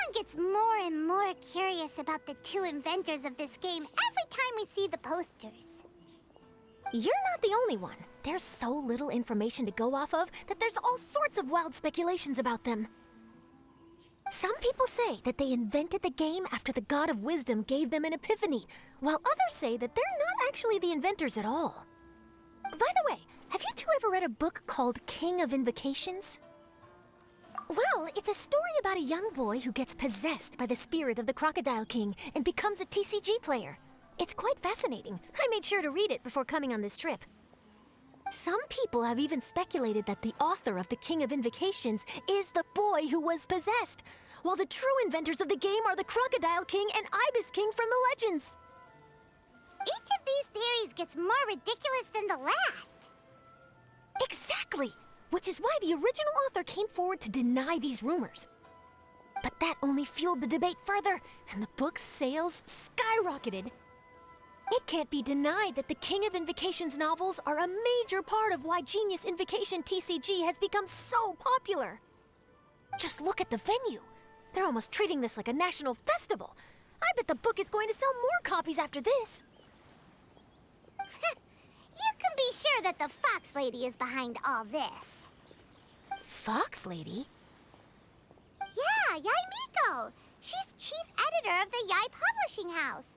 Paimon gets more and more curious about the two inventors of this game every time we see the posters. You're not the only one. There's so little information to go off of that there's all sorts of wild speculations about them. Some people say that they invented the game after the God of Wisdom gave them an epiphany, while others say that they're not actually the inventors at all. By the way, have you two ever read a book called King of Invocations? Well, it's a story about a young boy who gets possessed by the spirit of the Crocodile King and becomes a TCG player. It's quite fascinating. I made sure to read it before coming on this trip. Some people have even speculated that the author of the King of Invocations is the boy who was possessed, while the true inventors of the game are the Crocodile King and Ibis King from the legends. Each of these theories gets more ridiculous than the last. Exactly! Which is why the original author came forward to deny these rumors. But that only fueled the debate further, and the book's sales skyrocketed. It can't be denied that the King of Invocations novels are a major part of why Genius Invocation TCG has become so popular. Just look at the venue. They're almost treating this like a national festival. I bet the book is going to sell more copies after this. You can be sure that the Fox Lady is behind all this. Fox Lady? Yeah, Yai Miko. She's chief editor of the Yai Publishing House.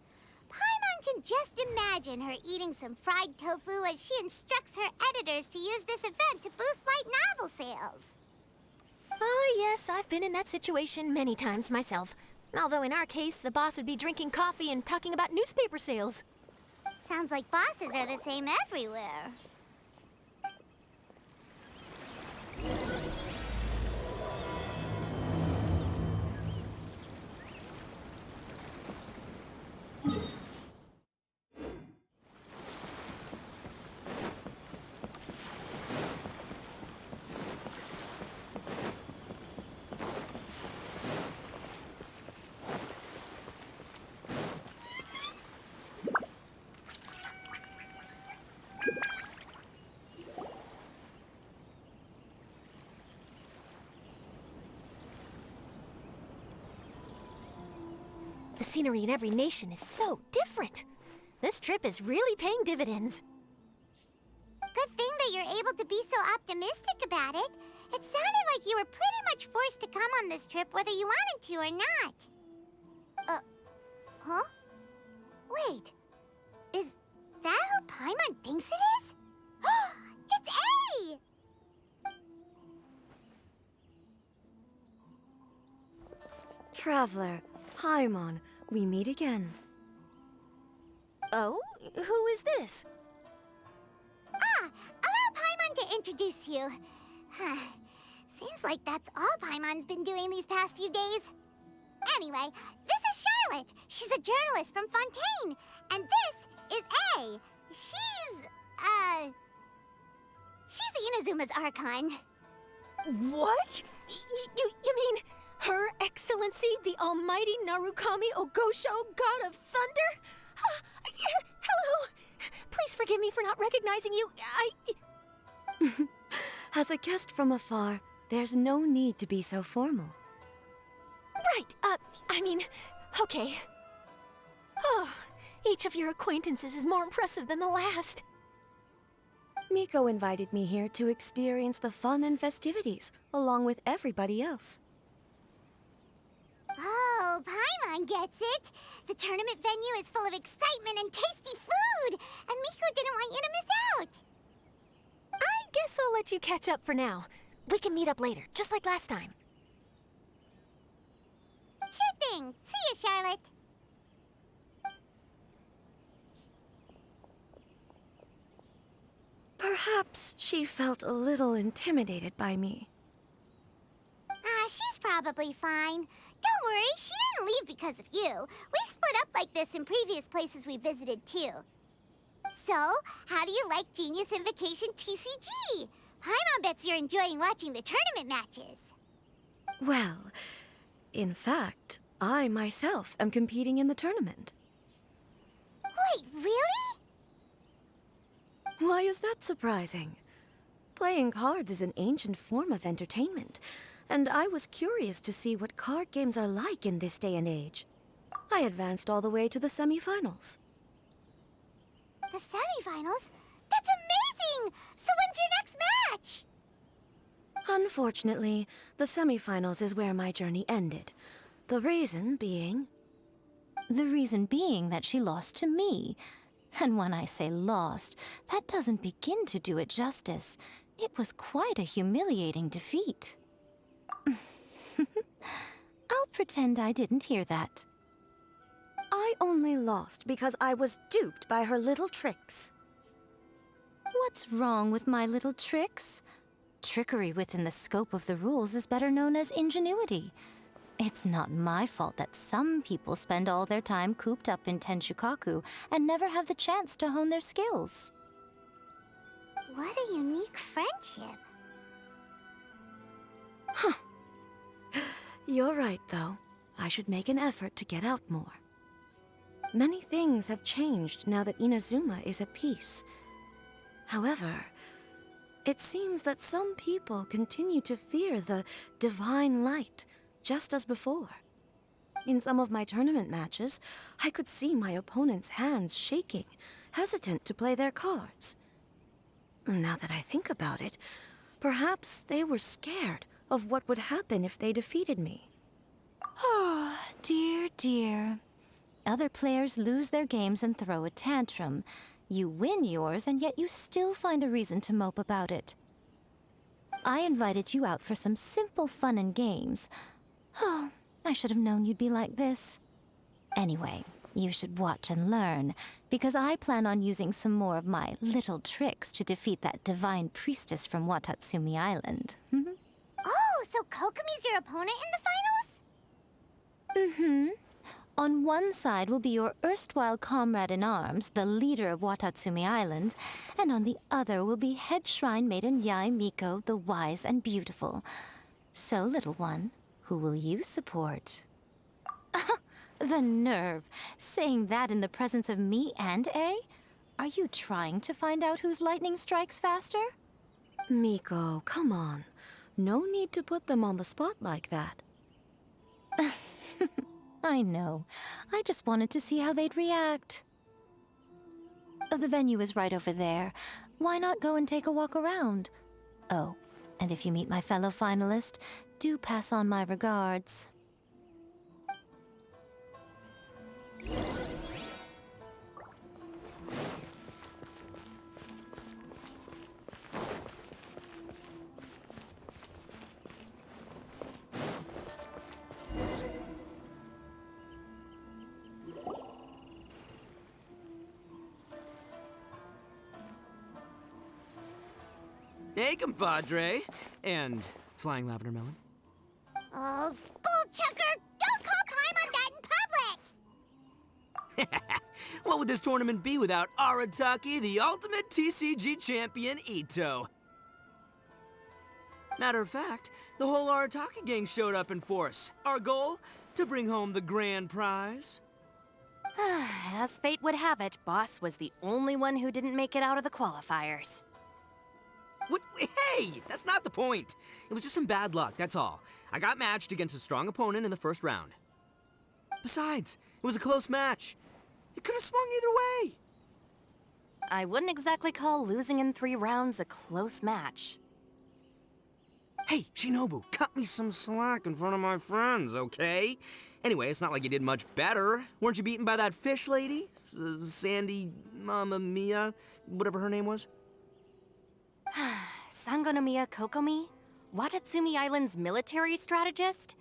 Paimon can just imagine her eating some fried tofu as she instructs her editors to use this event to boost light novel sales. Oh yes, I've been in that situation many times myself. Although in our case, the boss would be drinking coffee and talking about newspaper sales. Sounds like bosses are the same everywhere. The scenery in every nation is so different. This trip is really paying dividends. Good thing that you're able to be so optimistic about it. It sounded like you were pretty much forced to come on this trip whether you wanted to or not. Huh? Wait. Is that who Paimon thinks it is? It's A! Traveler, Paimon, we meet again. Oh? Who is this? Allow Paimon to introduce you. Seems like that's all Paimon's been doing these past few days. Anyway, this is Charlotte. She's a journalist from Fontaine. And this is A. She's Inazuma's Archon. What? You mean Her Excellency, the Almighty Narukami Ogosho, God of Thunder? Hello. Please forgive me for not recognizing you. As a guest from afar, there's no need to be so formal. Right, okay. Oh, each of your acquaintances is more impressive than the last. Miko invited me here to experience the fun and festivities, along with everybody else. Oh, Paimon gets it. The tournament venue is full of excitement and tasty food, and Miko didn't want you to miss out. I guess I'll let you catch up for now. We can meet up later, just like last time. Sure thing. See ya, Charlotte. Perhaps she felt a little intimidated by me. She's probably fine. Don't worry, she didn't leave because of you. We've split up like this in previous places we visited, too. So, how do you like Genius Invocation TCG? Paimon bets you're enjoying watching the tournament matches. Well, in fact, I myself am competing in the tournament. Wait, really? Why is that surprising? Playing cards is an ancient form of entertainment. and I was curious to see what card games are like in this day and age. I advanced all the way to the semifinals. The semifinals? That's amazing! So when's your next match? Unfortunately, the semifinals is where my journey ended. The reason being... The reason being that she lost to me. And when I say lost, that doesn't begin to do it justice. It was quite a humiliating defeat. I'll pretend I didn't hear that. I only lost because I was duped by her little tricks. What's wrong with my little tricks? Trickery within the scope of the rules is better known as ingenuity. It's not my fault that some people spend all their time cooped up in Tenshukaku and never have the chance to hone their skills. What a unique friendship. You're right, though. I should make an effort to get out more. Many things have changed now that Inazuma is at peace. However, it seems that some people continue to fear the divine light, just as before. In some of my tournament matches, I could see my opponent's hands shaking, hesitant to play their cards. Now that I think about it, perhaps they were scared of what would happen if they defeated me. Oh, dear, dear. Other players lose their games and throw a tantrum. You win yours, and yet you still find a reason to mope about it. I invited you out for some simple fun and games. Oh, I should have known you'd be like this. Anyway, you should watch and learn, because I plan on using some more of my little tricks to defeat that divine priestess from Watatsumi Island. Oh, so Kokomi's your opponent in the finals? Mm-hmm. On one side will be your erstwhile comrade-in-arms, the leader of Watatsumi Island, and on the other will be head shrine maiden Yae Miko, the wise and beautiful. So, little one, who will you support? The nerve! Saying that in the presence of me and A? Are you trying to find out whose lightning strikes faster? Miko, come on. No need to put them on the spot like that. I know. I just wanted to see how they'd react. The venue is right over there. Why not go and take a walk around? Oh, and if you meet my fellow finalist, do pass on my regards. Hey, compadre. And flying lavender melon. Oh, bullchucker! Don't call time on that in public! What would this tournament be without Arataki, the ultimate TCG champion, Ito? Matter of fact, the whole Arataki gang showed up in force. Our goal? To bring home the grand prize. As fate would have it, Boss was the only one who didn't make it out of the qualifiers. What? Hey, that's not the point. It was just some bad luck, that's all. I got matched against a strong opponent in the first round. Besides, it was a close match. It could have swung either way. I wouldn't exactly call losing in 3 rounds a close match. Hey, Shinobu, cut me some slack in front of my friends, okay? Anyway, it's not like you did much better. Weren't you beaten by that fish lady? Sandy Mamma Mia, whatever her name was? Sangonomiya Kokomi? Watatsumi Island's military strategist?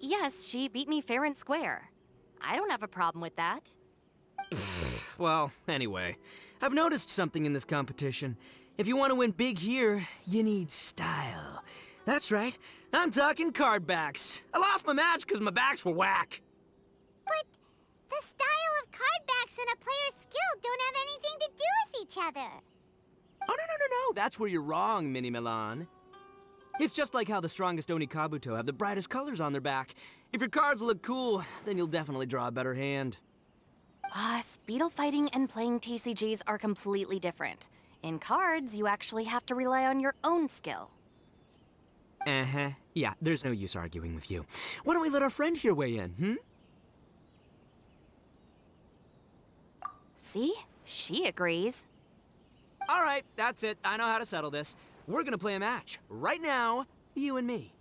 Yes, she beat me fair and square. I don't have a problem with that. Well, anyway, I've noticed something in this competition. If you want to win big here, you need style. That's right, I'm talking card backs. I lost my match because my backs were whack. But the style of card backs and a player's skill don't have anything to do with each other. Oh, no, that's where you're wrong, Mini Milan. It's just like how the strongest Oni Kabuto have the brightest colors on their back. If your cards look cool, then you'll definitely draw a better hand. Speedle fighting and playing TCGs are completely different. In cards, you actually have to rely on your own skill. Uh-huh. Yeah, there's no use arguing with you. Why don't we let our friend here weigh in, hmm? See? She agrees. All right, that's it. I know how to settle this. We're gonna play a match. Right now, you and me.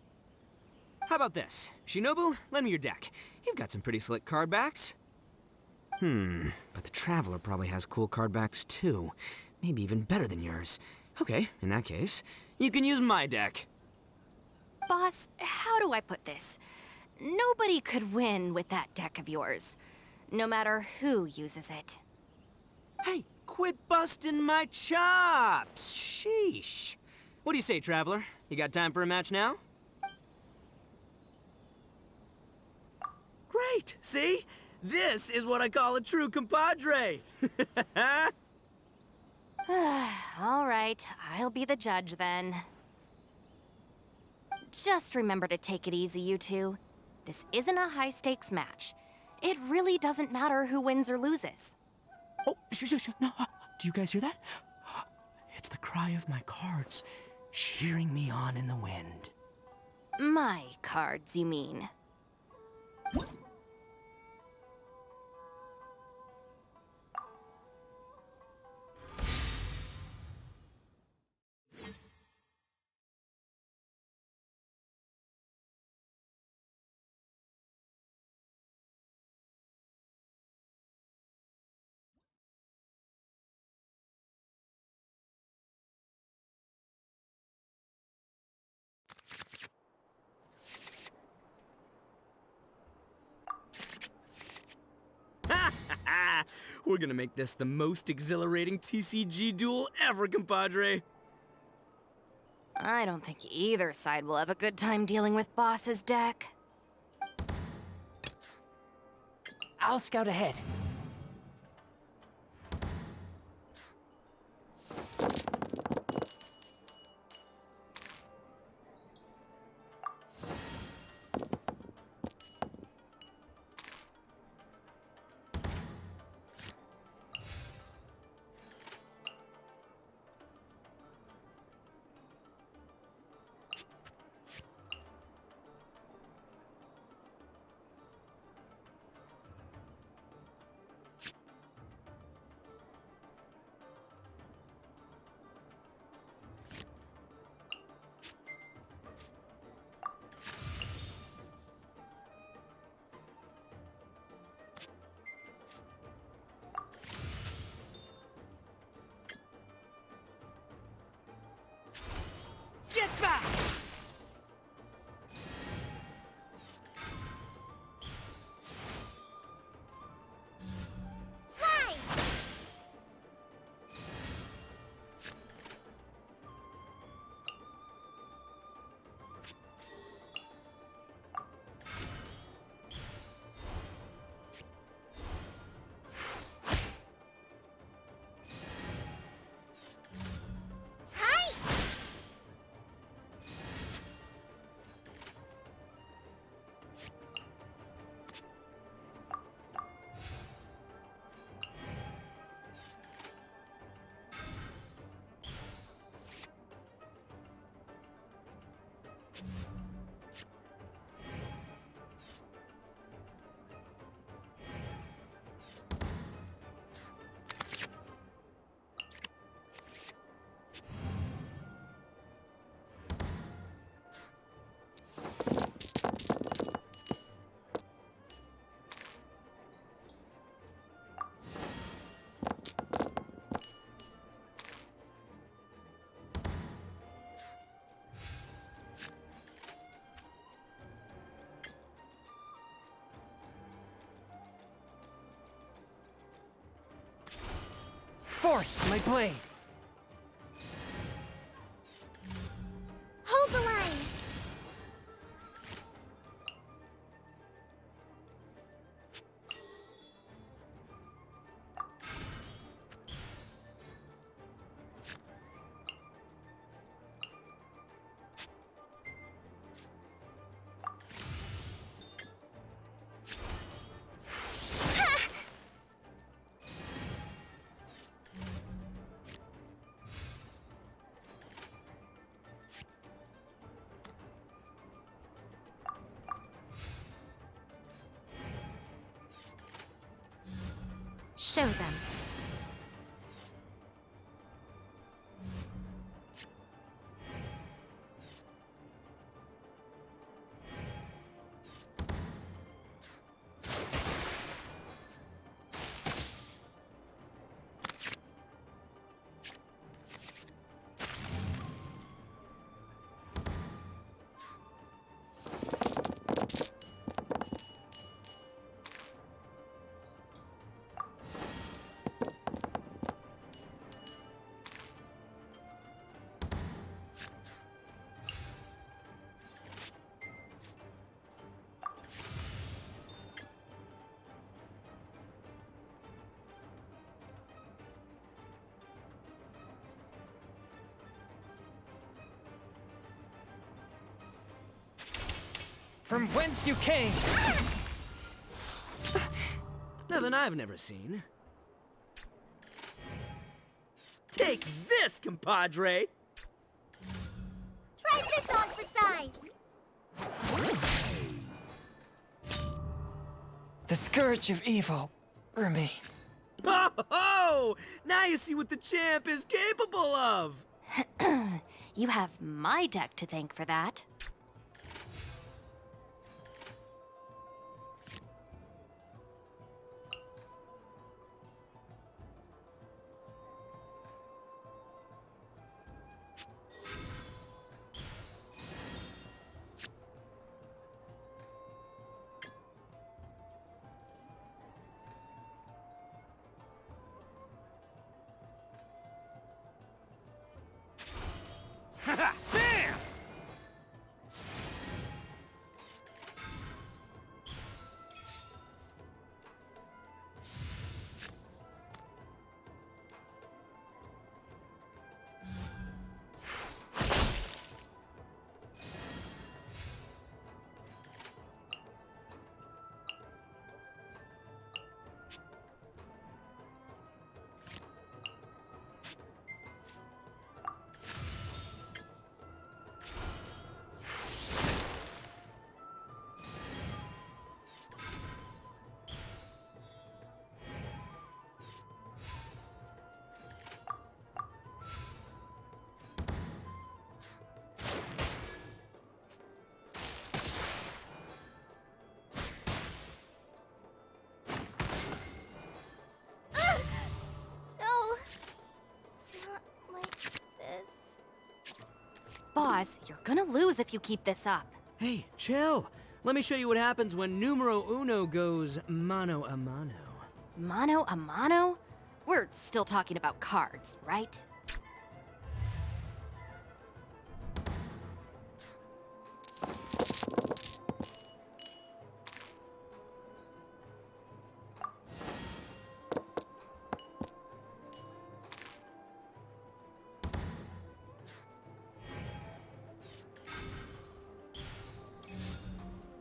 How about this? Shinobu, lend me your deck. You've got some pretty slick card backs. But the Traveler probably has cool card backs too. Maybe even better than yours. Okay, in that case, you can use my deck. Boss, how do I put this? Nobody could win with that deck of yours, no matter who uses it. Hey, quit busting my chops! Sheesh. What do you say, Traveler? You got time for a match now? Great! See? This is what I call a true compadre! All right, I'll be the judge then. Just remember to take it easy, you two. This isn't a high-stakes match. It really doesn't matter who wins or loses. Oh, shh. No, do you guys hear that? It's the cry of my cards, cheering me on in the wind. My cards, you mean? We're gonna make this the most exhilarating TCG duel ever, compadre. I don't think either side will have a good time dealing with Boss's deck. I'll scout ahead. Get back! Why? Hi! Forth, my blade! Hold the line! show them. From whence you came! Nothing I've never seen. Take this, compadre! Try this on for size. The scourge of evil remains. Ho ho! Now you see what the champ is capable of! You have my deck to thank for that. Bam! No. Not like this. Boss, you're gonna lose if you keep this up. Hey, chill. Let me show you what happens when numero uno goes mano a mano. Mano a mano? We're still talking about cards, right?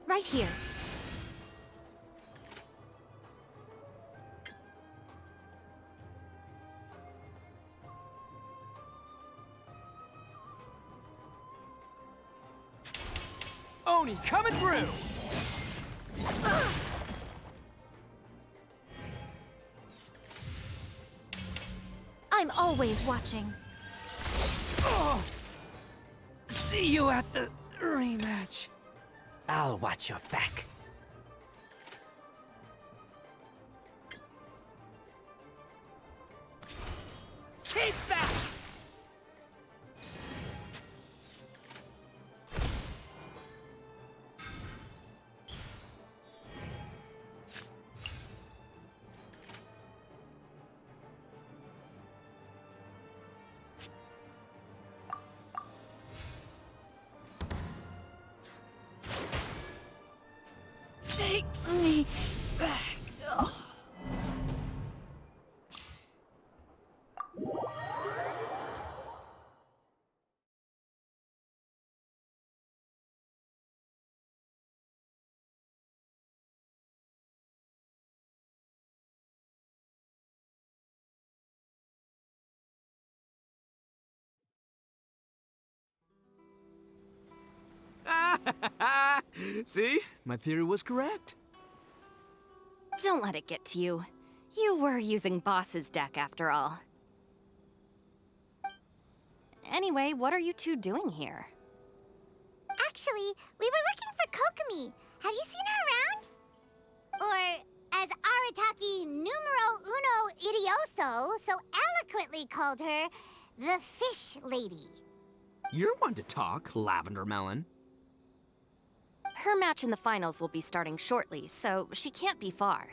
Right here. Oni coming through! I'm always watching. See you at the rematch. I'll watch your back. Keep that! Take me back. See? My theory was correct. Don't let it get to you. You were using Boss's deck after all. Anyway, what are you two doing here? Actually, we were looking for Kokomi. Have you seen her around? Or, as Arataki numero uno idioso so eloquently called her, the Fish Lady. You're one to talk, Lavender Melon. Her match in the finals will be starting shortly, so she can't be far.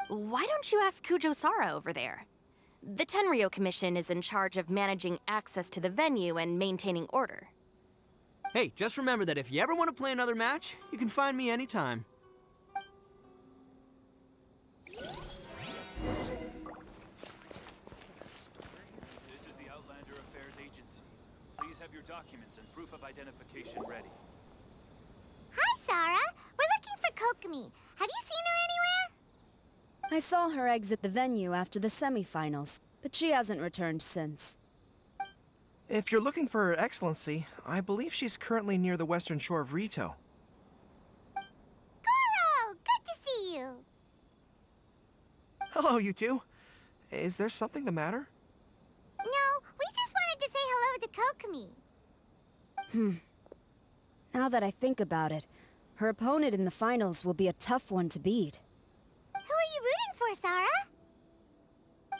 Why don't you ask Kujo-Sara over there? The Tenryo Commission is in charge of managing access to the venue and maintaining order. Hey, just remember that if you ever want to play another match, you can find me anytime. This is the Outlander Affairs Agency. Please have your documents and proof of identification ready. Hi, Sarah. We're looking for Kokomi. Have you seen her anywhere? I saw her exit the venue after the semifinals, but she hasn't returned since. If you're looking for Her Excellency, I believe she's currently near the western shore of Rito. Goro! Good to see you. Hello, you two. Is there something the matter? No, we just wanted to say hello to Kokomi. Now that I think about it, her opponent in the finals will be a tough one to beat. Who are you rooting for, Sarah?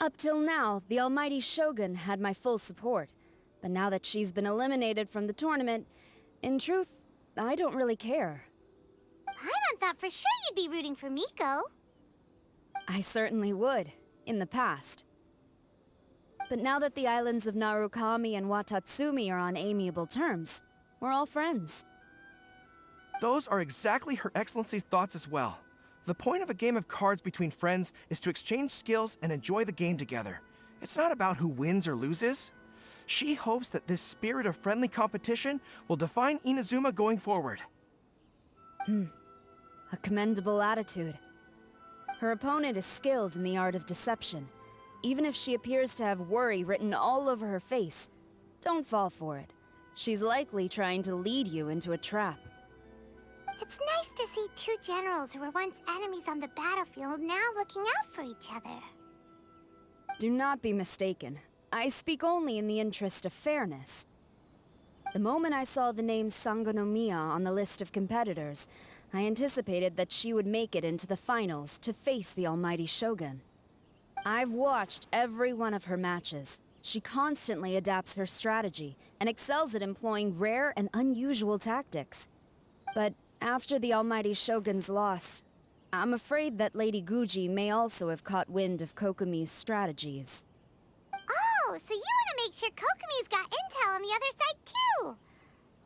Up till now, the almighty Shogun had my full support. But now that she's been eliminated from the tournament, in truth, I don't really care. Paimon thought for sure you'd be rooting for Miko. I certainly would, in the past. But now that the islands of Narukami and Watatsumi are on amiable terms, we're all friends. Those are exactly Her Excellency's thoughts as well. The point of a game of cards between friends is to exchange skills and enjoy the game together. It's not about who wins or loses. She hopes that this spirit of friendly competition will define Inazuma going forward. A commendable attitude. Her opponent is skilled in the art of deception. Even if she appears to have worry written all over her face, don't fall for it. She's likely trying to lead you into a trap. It's nice to see two generals who were once enemies on the battlefield now looking out for each other. Do not be mistaken. I speak only in the interest of fairness. The moment I saw the name Sangonomiya on the list of competitors, I anticipated that she would make it into the finals to face the almighty Shogun. I've watched every one of her matches. She constantly adapts her strategy and excels at employing rare and unusual tactics. But after the almighty Shogun's loss, I'm afraid that Lady Guji may also have caught wind of Kokomi's strategies. Oh, so you want to make sure Kokomi's got intel on the other side too?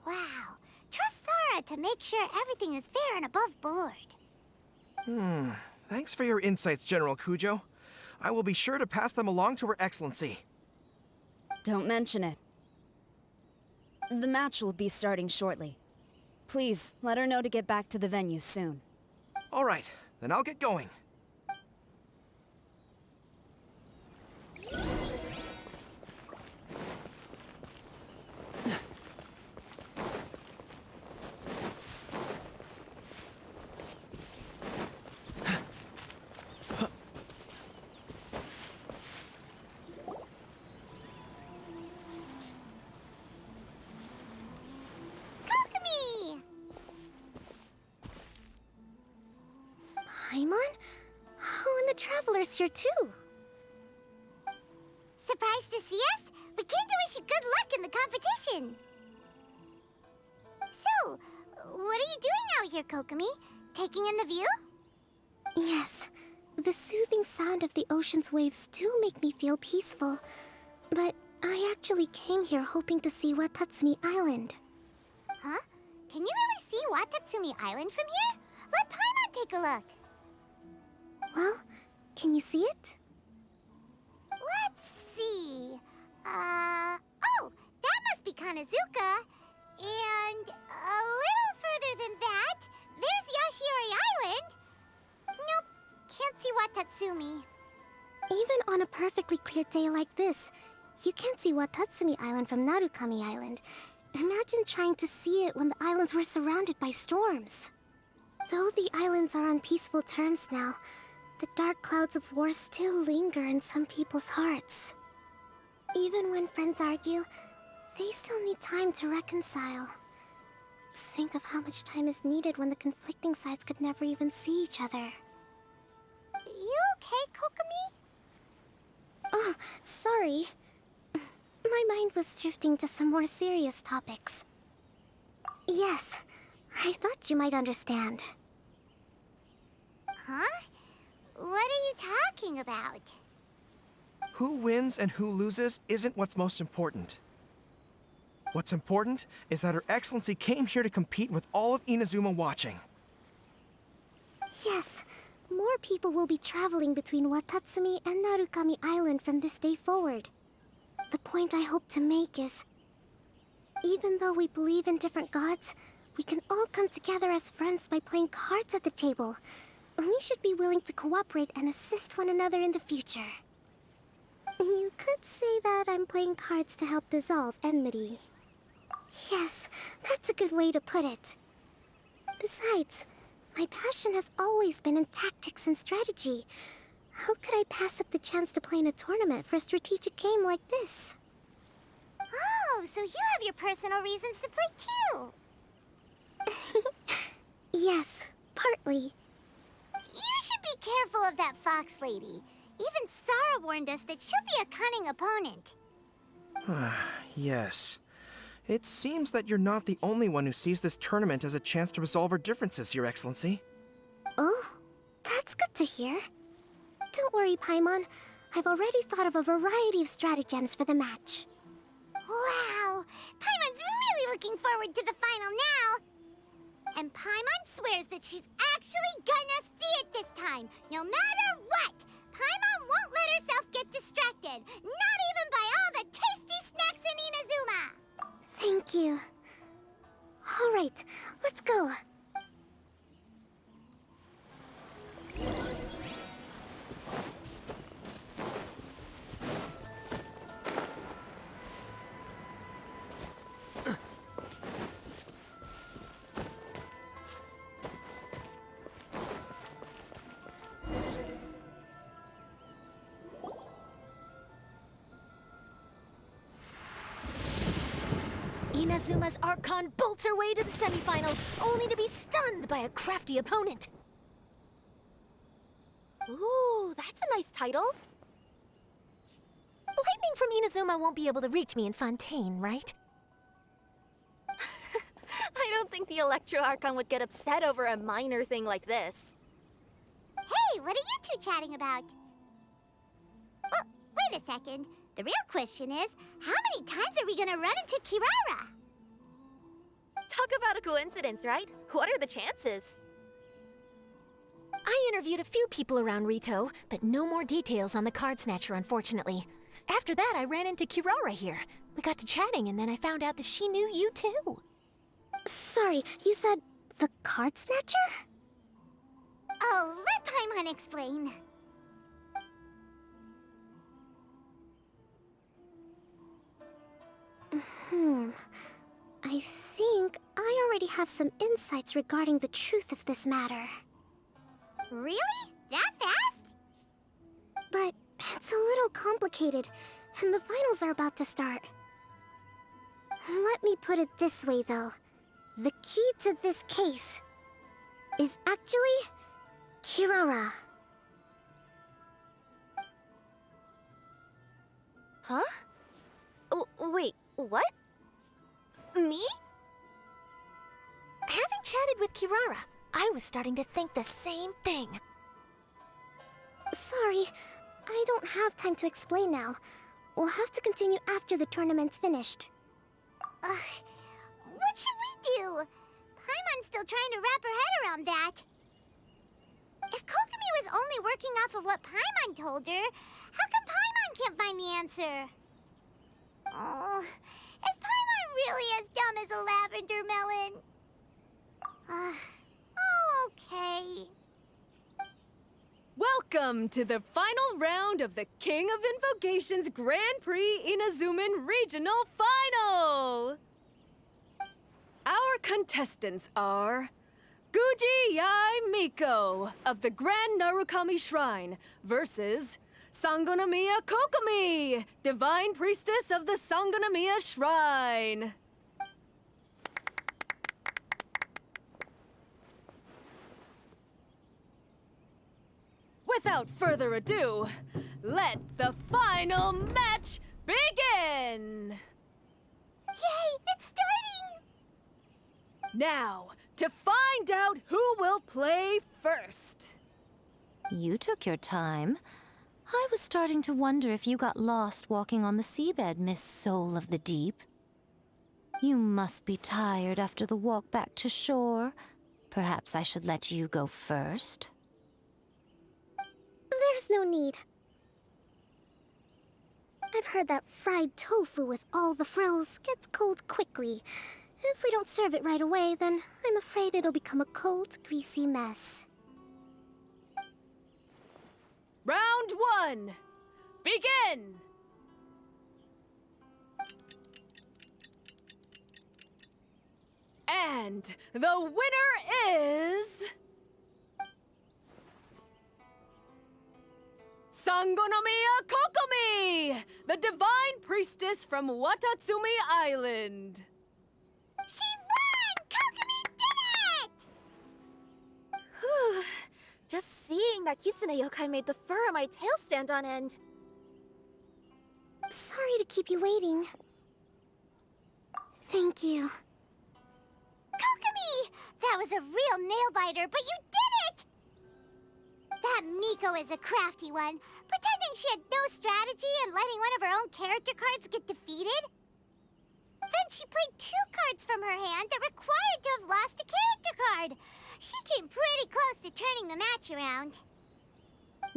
Wow. Trust Sora to make sure everything is fair and above board. Thanks for your insights, General Kujo. I will be sure to pass them along to Her Excellency. Don't mention it. The match will be starting shortly. Please, let her know to get back to the venue soon. All right, then I'll get going. Kokomi! Paimon? Oh, and the Traveler's here too. Surprised to see us? We came to wish you good luck in the competition. So, what are you doing out here, Kokomi? Taking in the view? Yes, the soothing sound of the ocean's waves do make me feel peaceful. But I actually came here hoping to see Watatsumi Island. Huh? Can you really see Watatsumi Island from here? Let Paimon take a look. Well, can you see it? Let's see. Oh, that must be Kanazuka. And a little further than that, there's Yashiori Island. Nope, can't see Watatsumi. Even on a perfectly clear day like this, you can't see Watatsumi Island from Narukami Island. Imagine trying to see it when the islands were surrounded by storms. Though the islands are on peaceful terms now, the dark clouds of war still linger in some people's hearts. Even when friends argue, they still need time to reconcile. Think of how much time is needed when the conflicting sides could never even see each other. You okay, Kokomi? Oh, sorry. My mind was drifting to some more serious topics. Yes, I thought you might understand. Huh? What are you talking about? Who wins and who loses isn't what's most important. What's important is that Her Excellency came here to compete with all of Inazuma watching. Yes, more people will be traveling between Watatsumi and Narukami Island from this day forward. The point I hope to make is, even though we believe in different gods, we can all come together as friends by playing cards at the table. We should be willing to cooperate and assist one another in the future. You could say that I'm playing cards to help dissolve enmity. Yes, that's a good way to put it. Besides, my passion has always been in tactics and strategy. How could I pass up the chance to play in a tournament for a strategic game like this? Oh, so you have your personal reasons to play too! Yes, partly. You should be careful of that fox lady. Even Sara warned us that she'll be a cunning opponent. Yes. It seems that you're not the only one who sees this tournament as a chance to resolve our differences, Your Excellency. Oh, that's good to hear. Don't worry, Paimon. I've already thought of a variety of stratagems for the match. Wow! Paimon's really looking forward to the final now! And Paimon swears that she's actually gonna see it this time, no matter what! Paimon won't let herself get distracted, not even by all the tasty snacks in Inazuma! Thank you. All right, let's go. Inazuma's Archon bolts her way to the semifinals, only to be stunned by a crafty opponent. Ooh, that's a nice title. Lightning from Inazuma won't be able to reach me in Fontaine, right? I don't think the Electro Archon would get upset over a minor thing like this. Hey, what are you two chatting about? Oh, wait a second. The real question is, how many times are we gonna run into Kirara? Talk about a coincidence, right? What are the chances? I interviewed a few people around Rito, but no more details on the card snatcher, unfortunately. After that, I ran into Kirara here. We got to chatting, and then I found out that she knew you too. Sorry, you said the card snatcher? Oh, let Paimon explain. I think I already have some insights regarding the truth of this matter. Really? That fast? But it's a little complicated, and the finals are about to start. Let me put it this way, though. The key to this case is actually Kirara. Huh? Wait, what? Me? Having chatted with Kirara, I was starting to think the same thing. Sorry, I don't have time to explain now. We'll have to continue after the tournament's finished. What should we do? Paimon's still trying to wrap her head around that. If Kokomi was only working off of what Paimon told her, how come Paimon can't find the answer? Oh, is Paimon really as dumb as a lavender melon? Oh, okay. Welcome to the final round of the King of Invocations Grand Prix Inazuman Regional Final! Our contestants are Guji Yai Miko of the Grand Narukami Shrine versus Sangonomiya Kokomi, Divine Priestess of the Sangonomiya Shrine. Without further ado, let the final match begin! Yay, it's starting! Now, to find out who will play first. You took your time. I was starting to wonder if you got lost walking on the seabed, Miss Soul of the Deep. You must be tired after the walk back to shore. Perhaps I should let you go first. There's no need. I've heard that fried tofu with all the frills gets cold quickly. If we don't serve it right away, then I'm afraid it'll become a cold, greasy mess. Round 1, begin! And the winner is... Sangonomiya Kokomi, the Divine Priestess from Watatsumi Island. She won! Kokomi did it! Whew. Just seeing that Kitsune yokai made the fur on my tail stand on end. Sorry to keep you waiting. Thank you. Kokomi! That was a real nail-biter, but you did it! That Miko is a crafty one, pretending she had no strategy and letting one of her own character cards get defeated. Then she played 2 cards from her hand that required to have lost a character card. She came pretty close to turning the match around.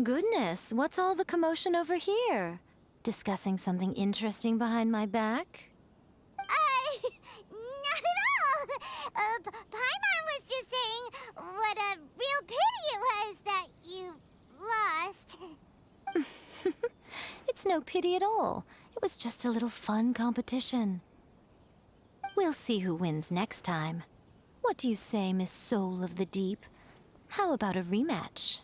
Goodness, what's all the commotion over here? Discussing something interesting behind my back? Not at all. Paimon was just saying what a real pity it was that you lost. It's no pity at all. It was just a little fun competition. We'll see who wins next time. What do you say, Miss Soul of the Deep? How about a rematch?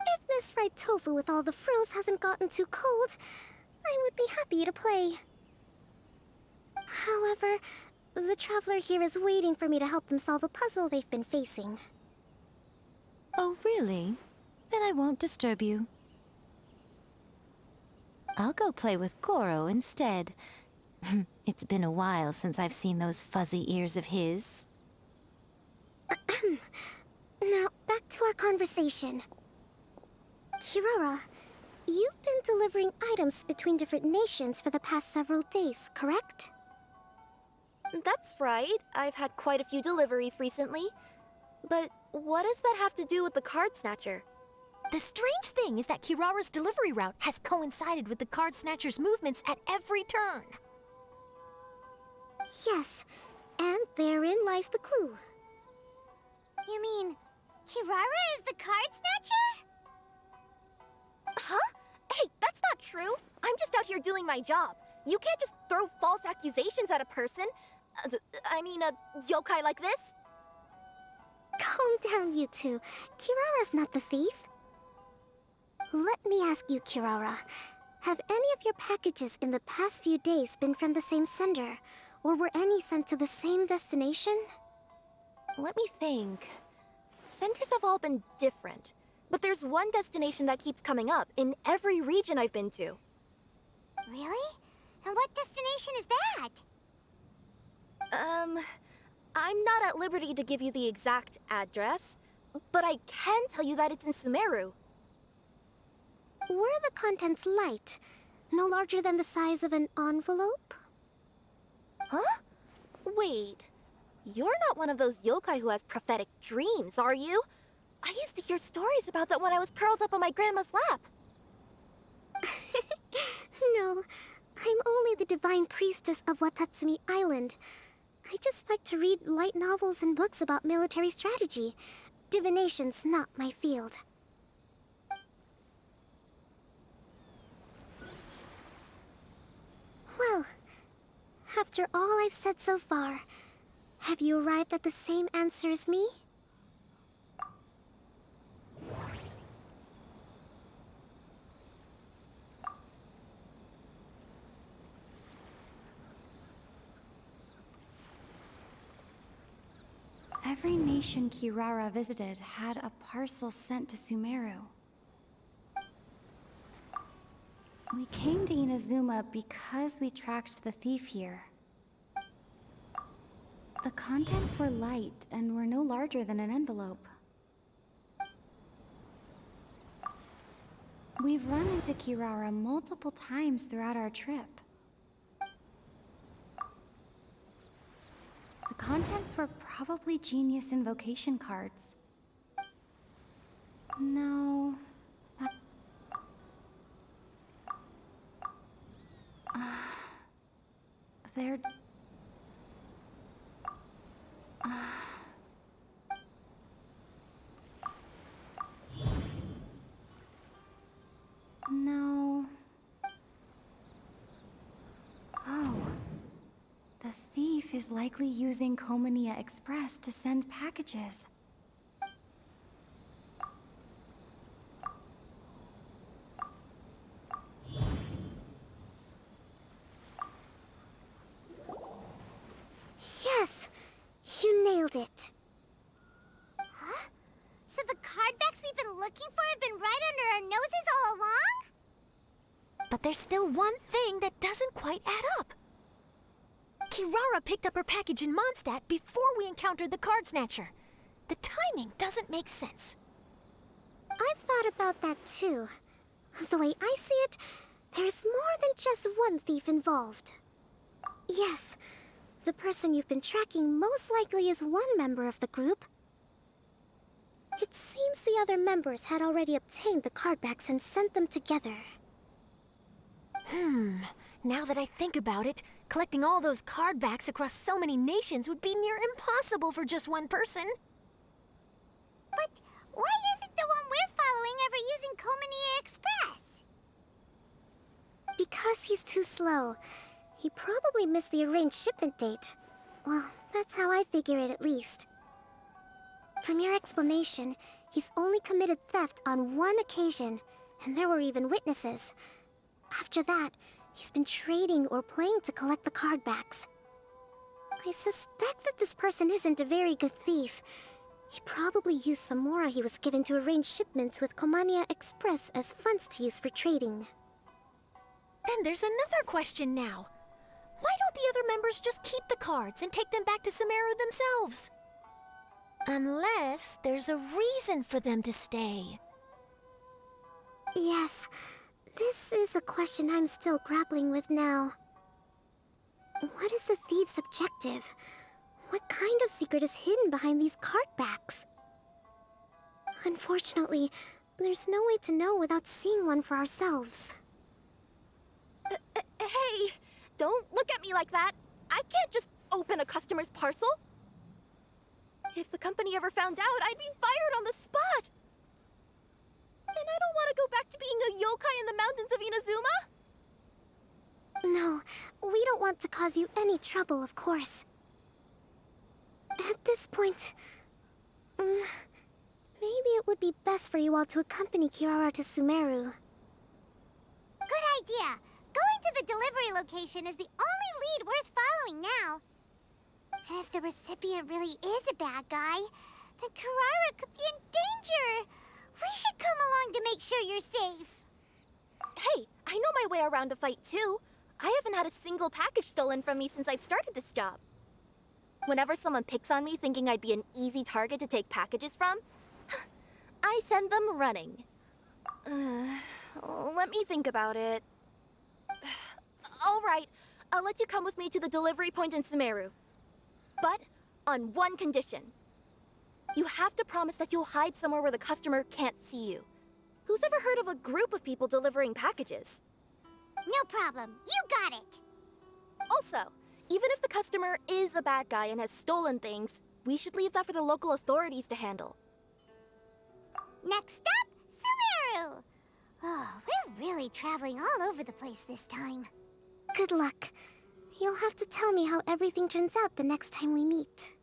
If Miss Fried Tofu with all the frills hasn't gotten too cold, I would be happy to play. However, the traveler here is waiting for me to help them solve a puzzle they've been facing. Oh, really? Then I won't disturb you. I'll go play with Goro instead. It's been a while since I've seen those fuzzy ears of his. Now, back to our conversation. Kirara, you've been delivering items between different nations for the past several days, correct? That's right. I've had quite a few deliveries recently. But what does that have to do with the card snatcher? The strange thing is that Kirara's delivery route has coincided with the card snatcher's movements at every turn. Yes, and therein lies the clue. You mean Kirara is the card snatcher? Huh? Hey, that's not true. I'm just out here doing my job. You can't just throw false accusations at a person. I mean, a yokai like this. Calm down, you two. Kirara's not the thief. Let me ask you, Kirara. Have any of your packages in the past few days been from the same sender? Or were any sent to the same destination? Let me think. Senders have all been different. But there's one destination that keeps coming up in every region I've been to. Really? And what destination is that? I'm not at liberty to give you the exact address, but I can tell you that it's in Sumeru. Were the contents light? No larger than the size of an envelope? Huh? Wait, you're not one of those yokai who has prophetic dreams, are you? I used to hear stories about that when I was curled up on my grandma's lap. No, I'm only the Divine Priestess of Watatsumi Island. I just like to read light novels and books about military strategy. Divination's not my field. Well, after all I've said so far, have you arrived at the same answer as me? Every nation Kirara visited had a parcel sent to Sumeru. We came to Inazuma because we tracked the thief here. The contents were light and were no larger than an envelope. We've run into Kirara multiple times throughout our trip. The contents were probably genius invocation cards. No, that... they're... No. Oh. The thief is likely using Komania Express to send packages. Yes! You nailed it. Huh? So the cardbacks we've been looking for have been right under our noses all along? But there's still one thing that doesn't quite add up. Kirara picked up her package in Mondstadt before we encountered the card snatcher. The timing doesn't make sense. I've thought about that too. The way I see it, there's more than just one thief involved. Yes, the person you've been tracking most likely is one member of the group. It seems the other members had already obtained the cardbacks and sent them together. Now that I think about it, collecting all those cardbacks across so many nations would be near impossible for just one person. But why isn't the one we're following ever using Komania Express? Because he's too slow. He probably missed the arranged shipment date. Well, that's how I figure it at least. From your explanation, he's only committed theft on one occasion, and there were even witnesses. After that, he's been trading or playing to collect the cardbacks. I suspect that this person isn't a very good thief. He probably used the mora he was given to arrange shipments with Komania Express as funds to use for trading. Then there's another question now. Why don't the other members just keep the cards and take them back to Sumeru themselves? Unless there's a reason for them to stay. Yes, this is a question I'm still grappling with now. What is the thief's objective? What kind of secret is hidden behind these cardbacks? Unfortunately, there's no way to know without seeing one for ourselves. Hey, don't look at me like that. I can't just open a customer's parcel. If the company ever found out, I'd be fired on the spot. And I don't want to go back to being a yokai in the mountains of Inazuma. No, we don't want to cause you any trouble, of course. At this point, maybe it would be best for you all to accompany Kirara to Sumeru. Good idea! Going to the delivery location is the only lead worth following now. And if the recipient really is a bad guy, then Kirara could be in danger. We should come along to make sure you're safe. Hey, I know my way around a fight too. I haven't had a single package stolen from me since I've started this job. Whenever someone picks on me thinking I'd be an easy target to take packages from, I send them running. Let me think about it. All right, I'll let you come with me to the delivery point in Sumeru. But on one condition. You have to promise that you'll hide somewhere where the customer can't see you. Who's ever heard of a group of people delivering packages? No problem. You got it. Also, even if the customer is a bad guy and has stolen things, we should leave that for the local authorities to handle. Next up, Sumeru! Oh, we're really traveling all over the place this time. Good luck. You'll have to tell me how everything turns out the next time we meet.